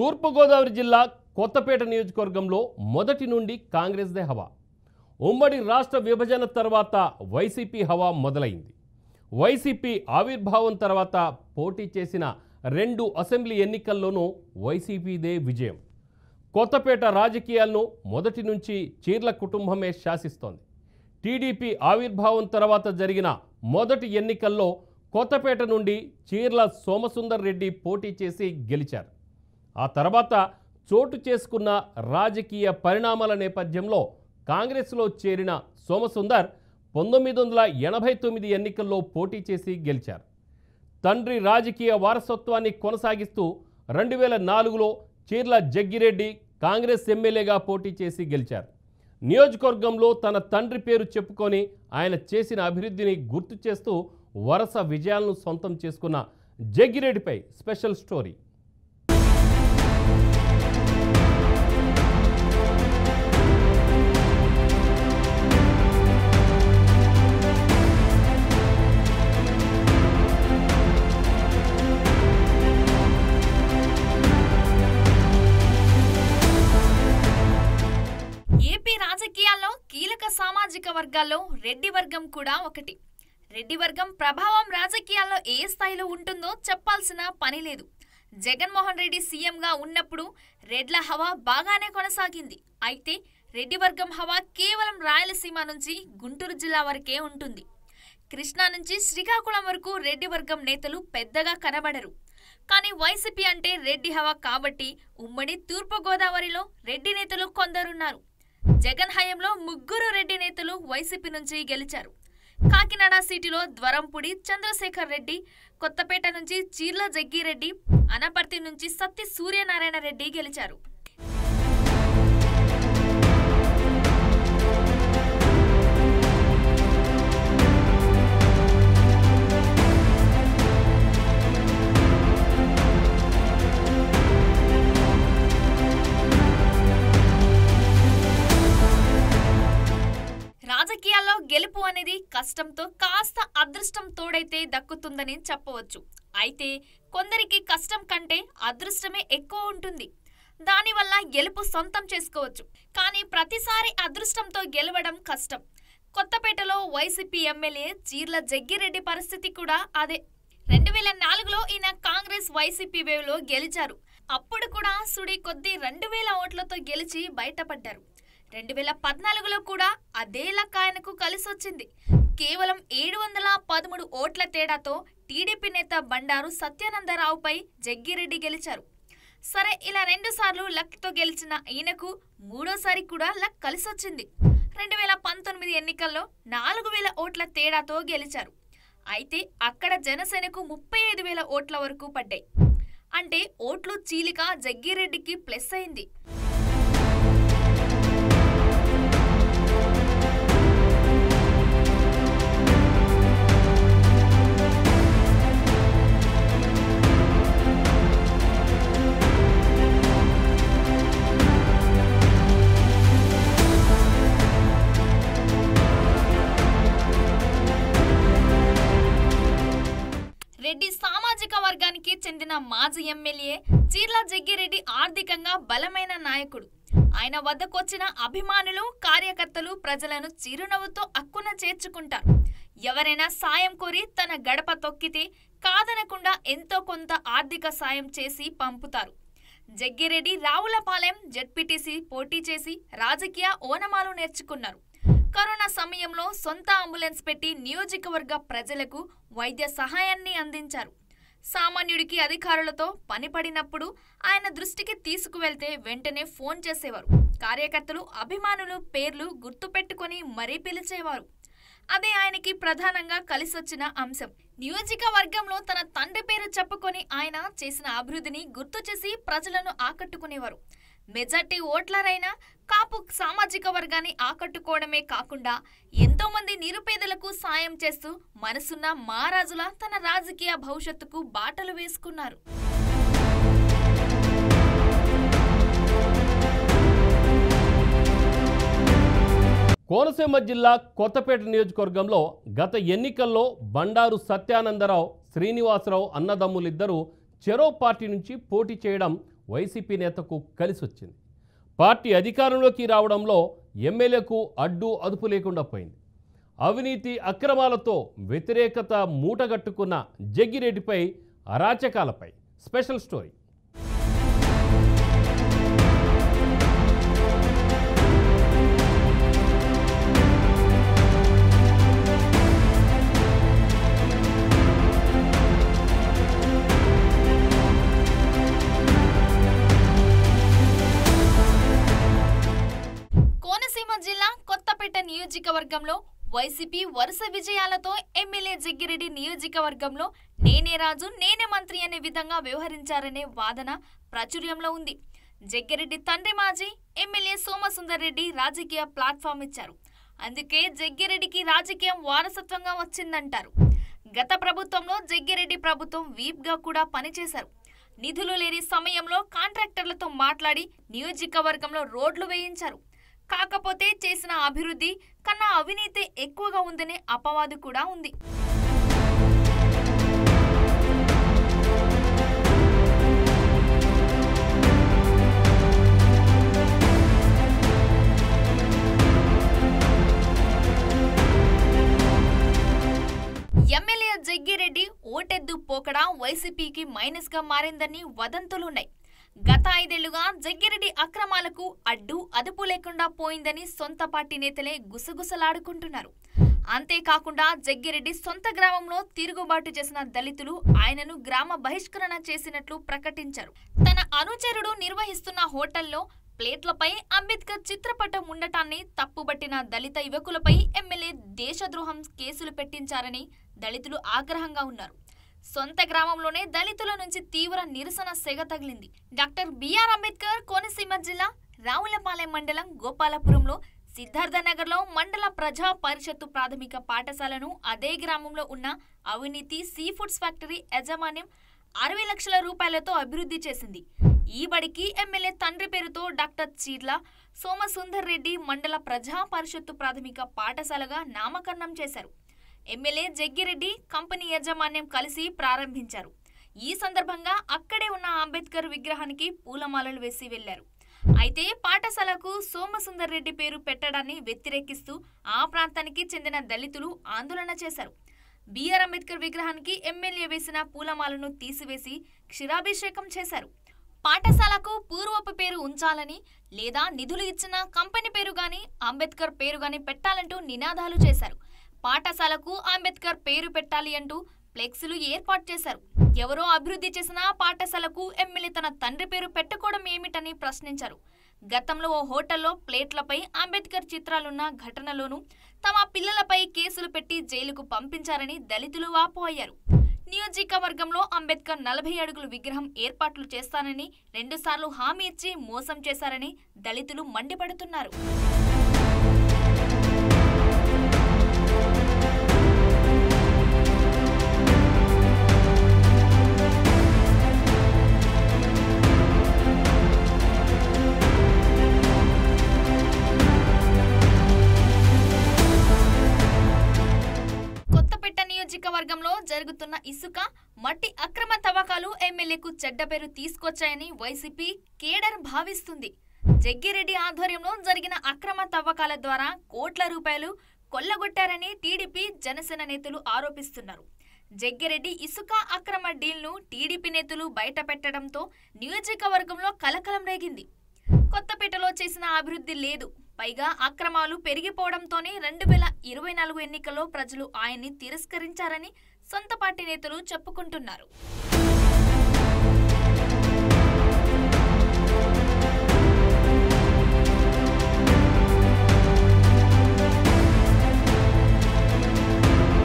తూర్పుగోదావరి జిల్లా కొత్తపేట నియోజకవర్గంలో మొదటి నుండి కాంగ్రెస్దే హవా. ఉమ్మడి రాష్ట్ర విభజన తర్వాత వైసీపీ హవా మొదలైంది. వైసీపీ ఆవిర్భావం తర్వాత పోటీ చేసిన 2 అసెంబ్లీ ఎన్నికల్లోనూ వైసీపీదే విజయం. కొత్తపేట రాజకీయాలను మొదటి నుంచి చీర్ల కుటుంబమే శాసిస్తోంది. టీడీపీ ఆవిర్భావం తర్వాత జరిగిన మొదటి ఎన్నికల్లో కొత్తపేట నుండి చీర్ల సోమసుందర్ రెడ్డి పోటీ చేసి గెలిచారు. ఆ తర్వాత చోటు చేసుకున్న రాజకీయ పరిణామాల నేపథ్యంలో కాంగ్రెస్లో చేరిన సోమసుందర్ 1989 ఎన్నికల్లో పోటీ చేసి గెలిచారు. తండ్రి రాజకీయ వారసత్వాన్ని కొనసాగిస్తూ 2004లో చీర్ల జగ్గిరెడ్డి కాంగ్రెస్ ఎమ్మెల్యేగా పోటీ చేసి గెలిచారు. నియోజకవర్గంలో తన తండ్రి పేరు చెప్పుకొని ఆయన చేసిన అభివృద్ధిని గుర్తు చేస్తూ వరుస విజయాలను సొంతం చేసుకున్న జగ్గిరెడ్డిపై స్పెషల్ స్టోరీ. ఏపీ రాజకీయాల్లో కీలక సామాజిక వర్గాల్లో రెడ్డి వర్గం కూడా ఒకటి. రెడ్డి వర్గం ప్రభావం రాజకీయాల్లో ఏ స్థాయిలో ఉంటుందో చెప్పాల్సిన పని లేదు. జగన్మోహన్ రెడ్డి సీఎంగా ఉన్నప్పుడు రెడ్ల హవా బాగానే కొనసాగింది. అయితే రెడ్డి వర్గం హవా కేవలం రాయలసీమ నుంచి గుంటూరు జిల్లా వరకే ఉంటుంది. కృష్ణా నుంచి శ్రీకాకుళం వరకు రెడ్డి వర్గం నేతలు పెద్దగా కనబడరు. కానీ వైసీపీ అంటే రెడ్డి హవా కాబట్టి ఉమ్మడి తూర్పుగోదావరిలో రెడ్డి నేతలు కొందరున్నారు. జగన్ హయాంలో 3 రెడ్డి నేతలు వైసీపీ నుంచి గెలిచారు. కాకినాడ సీటులో ద్వారంపూడి చంద్రశేఖర్ రెడ్డి, కొత్తపేట నుంచి చీర్ల జగ్గిరెడ్డి, అనపర్తి నుంచి సత్తి సూర్యనారాయణ రెడ్డి గెలిచారు. రాజకీయాల్లో గెలుపు అనేది కష్టంతో కాస్త అదృష్టం తోడైతే దక్కుతుందని చెప్పవచ్చు. అయితే కొందరికి కష్టం కంటే అదృష్టమే ఎక్కువ ఉంటుంది. దానివల్ల గెలుపు సొంతం చేసుకోవచ్చు. కానీ ప్రతిసారి అదృష్టంతో గెలవడం కష్టం. కొత్తపేటలో వైసీపీ ఎమ్మెల్యే చీర్ల జగ్గిరెడ్డి పరిస్థితి కూడా అదే. 2004లో ఈయన కాంగ్రెస్ వైసీపీ వేవ్లో గెలిచారు. అప్పుడు కూడా సుడి కొద్దీ 2000 ఓట్లతో గెలిచి బయటపడ్డారు. 2014లో కూడా అదే లెక్క ఆయనకు కలిసొచ్చింది. కేవలం 713 ఓట్ల తేడాతో టీడీపీ నేత బండారు సత్యానందరావుపై జగ్గిరెడ్డి గెలిచారు. సరే, ఇలా 2 సార్లు లక్తో గెలిచిన ఈయనకు మూడోసారి కూడా లక్ కలిసొచ్చింది. 2019 ఎన్నికల్లో 4000 ఓట్ల తేడాతో గెలిచారు. అయితే అక్కడ జనసేనకు 35,000 ఓట్ల వరకు పడ్డాయి. అంటే ఓట్లు చీలిక జగ్గిరెడ్డికి ప్లస్ అయింది. రెడ్డి సామాజిక వర్గానికి చెందిన మాజీ ఎమ్మెల్యే చీర్ల జగ్గిరెడ్డి ఆర్థికంగా బలమైన నాయకుడు. ఆయన వద్దకొచ్చిన అభిమానులు, కార్యకర్తలు ప్రజలను చిరునవ్వుతో అక్కున చేర్చుకుంటారు. ఎవరైనా సాయం కోరి తన గడప తొక్కితే కాదనకుండా ఎంతో కొంత ఆర్థిక సాయం చేసి పంపుతారు. జగ్గిరెడ్డి రావులపాలెం జెడ్పీటీసీ పోటీ చేసి రాజకీయ ఓనమాలు నేర్చుకున్నారు. కరోనా సమయంలో సొంత అంబులెన్స్ పెట్టి నియోజకవర్గ ప్రజలకు వైద్య సహాయాన్ని అందించారు. సామాన్యుడికి అధికారులతో పనిపడినప్పుడు ఆయన దృష్టికి తీసుకువెళ్తే వెంటనే ఫోన్ చేసేవారు. కార్యకర్తలు, అభిమానులు పేర్లు గుర్తుపెట్టుకుని మరీ పిలిచేవారు. అదే ఆయనకి ప్రధానంగా కలిసొచ్చిన అంశం. నియోజకవర్గంలో తన తండ్రి పేరు చెప్పుకొని ఆయన చేసిన అభివృద్ధిని గుర్తు చేసి ప్రజలను ఆకట్టుకునేవారు. మెజార్టీ ఓట్లరైనా కాపు సామాజిక వర్గాన్ని ఆకట్టుకోవడమే కాకుండా ఎంతో మంది నిరుపేదలకు సాయం చేస్తూ మనసున్న మహారాజులా తన రాజకీయ భవిష్యత్తుకు బాటలు వేసుకున్నారు. కోనసీమ జిల్లా కొత్తపేట నియోజకవర్గంలో గత ఎన్నికల్లో బండారు సత్యానందరావు, శ్రీనివాసరావు అన్నదమ్ములిద్దరూ చెరో పార్టీ నుంచి పోటీ చేయడం వైసీపీ నేతకు కలిసొచ్చింది. పార్టీ అధికారంలోకి రావడంలో ఎమ్మెల్యేకు అడ్డు అదుపు లేకుండా పోయింది. అవినీతి అక్రమాలతో వ్యతిరేకత మూటగట్టుకున్న జగ్గిరెడ్డిపై అరాచకాలపై స్పెషల్ స్టోరీ. కోనసీమ జిల్లా కొత్తపేట నియోజకవర్గంలో వైసీపీ వరుస విజయాలతో ఎమ్మెల్యే జగ్గిరెడ్డి నియోజకవర్గంలో నేనే రాజు నేనే మంత్రి అనే విధంగా వ్యవహరించారనే వాదన ప్రాచుర్యంలో ఉంది. జగ్గిరెడ్డి తండ్రి మాజీ ఎమ్మెల్యే సోమసుందర్ రెడ్డి రాజకీయ ప్లాట్ఫామ్ ఇచ్చారు. అందుకే జగ్గిరెడ్డికి రాజకీయం వారసత్వంగా వచ్చిందంటారు. గత ప్రభుత్వంలో జగ్గిరెడ్డి ప్రభుత్వం వీప్గా కూడా పనిచేశారు. నిధులు లేని సమయంలో కాంట్రాక్టర్లతో మాట్లాడి నియోజకవర్గంలో రోడ్లు వేయించారు. కాకపోతే చేసిన అభివృద్ధి కన్నా అవినీతి ఎక్కువగా ఉందనే అపవాదు కూడా ఉంది. ఎమ్మెల్యే జగ్గిరెడ్డి ఓటెద్దు పోకడా వైసీపీకి మైనస్ గా మారిందని వదంతులున్నాయి. గత 5 ఏళ్లుగా జగ్గిరెడ్డి అక్రమాలకు అడ్డు అదుపు లేకుండా పోయిందని సొంత పార్టీ నేతలే గుసగుసలాడుకుంటున్నారు. అంతేకాకుండా జగ్గిరెడ్డి సొంత గ్రామంలో తిరుగుబాటు చేసిన దళితులు ఆయనను గ్రామ బహిష్కరణ చేసినట్లు ప్రకటించారు. తన అనుచరుడు నిర్వహిస్తున్న హోటల్లో ప్లేట్లపై అంబేద్కర్ చిత్రపటం ఉండటాన్ని తప్పుబట్టిన దళిత యువకులపై ఎమ్మెల్యే దేశద్రోహం కేసులు పెట్టించారని దళితులు ఆగ్రహంగా ఉన్నారు. సొంత గ్రామంలోనే దళితుల నుంచి తీవ్ర నిరసన సెగ తగిలింది. డాక్టర్ బిఆర్ అంబేద్కర్ కోనసీమ జిల్లా రావులపాలెం మండలం గోపాలపురంలో సిద్ధార్థనగర్లో మండల ప్రజా పరిషత్తు ప్రాథమిక పాఠశాలను అదే గ్రామంలో ఉన్న అవినీతి సీ ఫుడ్స్ ఫ్యాక్టరీ యాజమాన్యం 60 లక్షల రూపాయలతో అభివృద్ధి చేసింది. ఈ బడికి ఎమ్మెల్యే తండ్రి పేరుతో డాక్టర్ చీర్ల సోమసుందర్ రెడ్డి మండల ప్రజా పరిషత్తు ప్రాథమిక పాఠశాలగా నామకరణం చేశారు. ఎమ్మెల్యే జగ్గిరెడ్డి కంపెనీ యాజమాన్యం కలిసి ప్రారంభించారు. ఈ సందర్భంగా అక్కడే ఉన్న అంబేద్కర్ విగ్రహానికి పూలమాలలు వేసి వెళ్లారు. అయితే పాఠశాలకు సోమసుందర్ రెడ్డి పేరు పెట్టడాన్ని వ్యతిరేకిస్తూ ఆ ప్రాంతానికి చెందిన దళితులు ఆందోళన చేశారు. బిఆర్ అంబేద్కర్ విగ్రహానికి ఎమ్మెల్యే వేసిన పూలమాలను తీసివేసి క్షీరాభిషేకం చేశారు. పాఠశాలకు పూర్వపు పేరు ఉంచాలని లేదా నిధులు ఇచ్చిన కంపెనీ పేరు గాని అంబేద్కర్ పేరు గాని పెట్టాలంటూ నినాదాలు చేశారు. పాఠశాలకు అంబేద్కర్ పేరు పెట్టాలి అంటూ ఫ్లెక్సీలు ఏర్పాటు చేశారు. ఎవరో అభివృద్ధి చేసిన పాఠశాలకు ఎమ్మెల్యే తన తండ్రి పేరు పెట్టుకోవడం ఏమిటని ప్రశ్నించారు. గతంలో ఓ హోటల్లో ప్లేట్లపై అంబేద్కర్ చిత్రాలున్న ఘటనలోనూ తమ పిల్లలపై కేసులు పెట్టి జైలుకు పంపించారని దళితులు వాపోయారు. నియోజకవర్గంలో అంబేద్కర్ 40 అడుగుల విగ్రహం ఏర్పాట్లు చేస్తానని 2 సార్లు హామీ ఇచ్చి మోసం చేశారని దళితులు మండిపడుతున్నారు. నియోజకవర్గంలో జరుగుతున్న ఇసుక మట్టి అక్రమ తవ్వకాలు ఎమ్మెల్యేకు చెడ్డ పేరు తీసుకొచ్చాయని వైసీపీ కేడర్ భావిస్తుంది. జగ్గిరెడ్డి ఆధ్వర్యంలో జరిగిన అక్రమ తవ్వకాల ద్వారా కోట్ల రూపాయలు కొల్లగొట్టారని టీడీపీ జనసేన నేతలు ఆరోపిస్తున్నారు. జగ్గిరెడ్డి ఇసుక అక్రమ డీల్ను టీడీపీ నేతలు బయటపెట్టడంతో నియోజకవర్గంలో కలకలం రేగింది. కొత్తపేటలో చేసిన అభివృద్ధి లేదు, పైగా అక్రమాలు పెరిగిపోవడంతోనే 2024 ఎన్నికల్లో ప్రజలు ఆయన్ని తిరస్కరించారని సొంత పార్టీ నేతలు చెప్పుకుంటున్నారు.